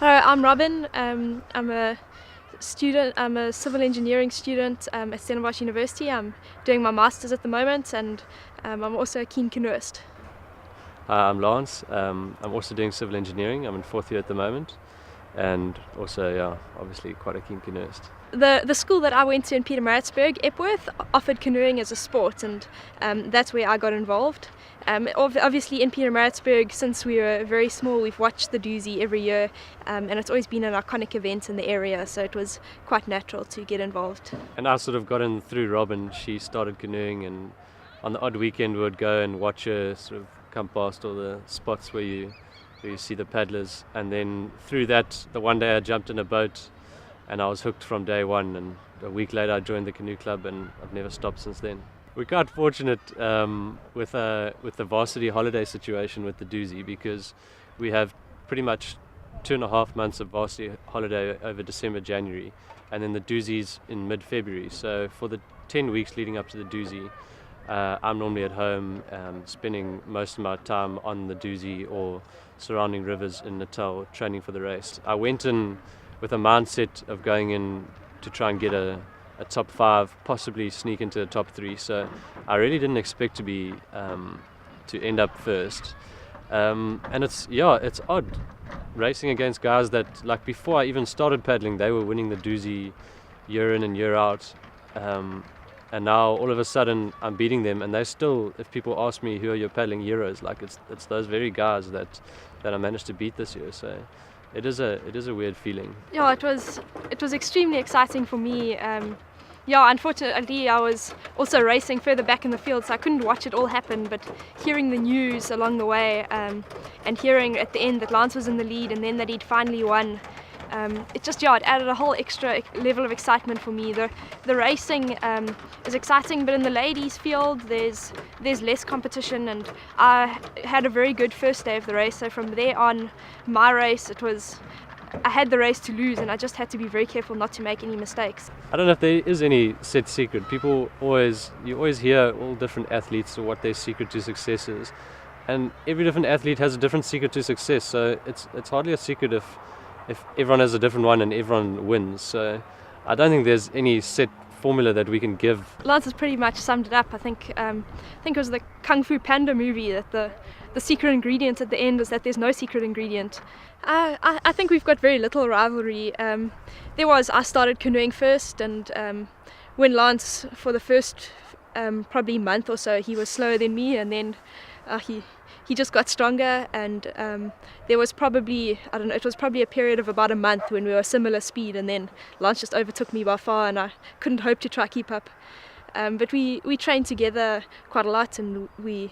Hello, I'm Robyn. I'm a student. I'm a civil engineering student at Stellenbosch University. I'm doing my masters at the moment, and I'm also a keen canoeist. Hi, I'm Lance. I'm also doing civil engineering. I'm in fourth year at the moment, and also, obviously quite a keen canoeist. The school that I went to in Pietermaritzburg, Epworth, offered canoeing as a sport, and that's where I got involved. Obviously in Pietermaritzburg, since we were very small, we've watched the Dusi every year, and it's always been an iconic event in the area, so it was quite natural to get involved. And I sort of got in through Robyn. She started canoeing, and on the odd weekend we would go and watch her sort of come past all the spots where you see the paddlers, and then through that, the one day I jumped in a boat and I was hooked from day one, and a week later I joined the canoe club, and I've never stopped since then. We're quite fortunate with the varsity holiday situation with the Dusi, because we have pretty much 2.5 months of varsity holiday over December, January, and then the Dusi's in mid-February. So for the 10 weeks leading up to the Dusi, I'm normally at home spending most of my time on the Dusi or surrounding rivers in Natal training for the race. I went in with a mindset of going in to try and get a top 5, possibly sneak into the top 3. So I really didn't expect to be to end up first. And it's odd racing against guys that, like, before I even started paddling, they were winning the Dusi year in and year out. And now all of a sudden I'm beating them, and they still, if people ask me who are your paddling heroes, like it's those very guys that I managed to beat this year. So it is a weird feeling. Yeah, it was extremely exciting for me. Unfortunately I was also racing further back in the field, so I couldn't watch it all happen, but hearing the news along the way and hearing at the end that Lance was in the lead and then that he'd finally won, it added a whole extra level of excitement for me. The racing is exciting, but in the ladies field there's less competition, and I had a very good first day of the race. So from there on, my race, I had the race to lose, and I just had to be very careful not to make any mistakes. I don't know if there is any set secret. You always hear all different athletes or what their secret to success is, and every different athlete has a different secret to success. So it's hardly a secret if everyone has a different one and everyone wins. So I don't think there's any set formula that we can give. Lance has pretty much summed it up. I think it was the Kung Fu Panda movie that the secret ingredient at the end is that there's no secret ingredient. I think we've got very little rivalry. I started canoeing first, and when Lance, for the first probably month or so, he was slower than me, and then he just got stronger, and there was probably, it was probably a period of about a month when we were similar speed, and then Lance just overtook me by far, and I couldn't hope to try keep up. But we trained together quite a lot, and we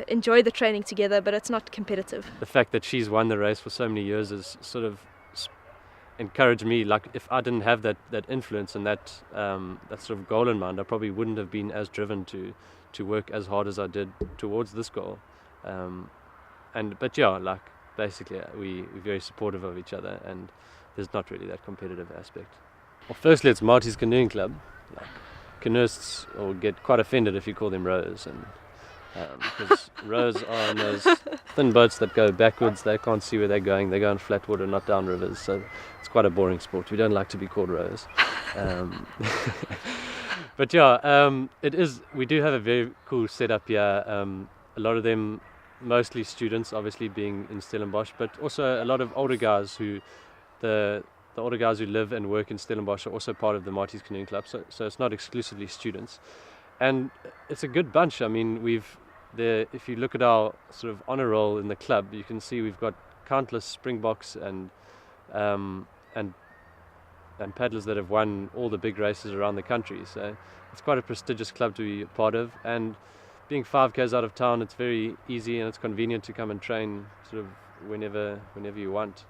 enjoy the training together, but it's not competitive. The fact that she's won the race for so many years has sort of encouraged me. Like, if I didn't have that influence and that sort of goal in mind, I probably wouldn't have been as driven to work as hard as I did towards this goal. Basically we're very supportive of each other, and there's not really that competitive aspect. Well, firstly, it's Matie's canoeing club. Like, canoeists will get quite offended if you call them rowers, and because rowers are on those thin boats that go backwards. They can't see where they're going. They go on flat water, not down rivers, so it's quite a boring sport. We don't like to be called rowers. But it is. We do have a very cool setup here. A lot of them, mostly students, obviously being in Stellenbosch, but also a lot of older guys the older guys who live and work in Stellenbosch are also part of the Matie's Canoeing Club. So it's not exclusively students, and it's a good bunch. I mean, if you look at our sort of honor roll in the club, you can see we've got countless Springboks and paddlers that have won all the big races around the country. So it's quite a prestigious club to be a part of, and being 5Ks out of town, it's very easy and it's convenient to come and train sort of whenever you want.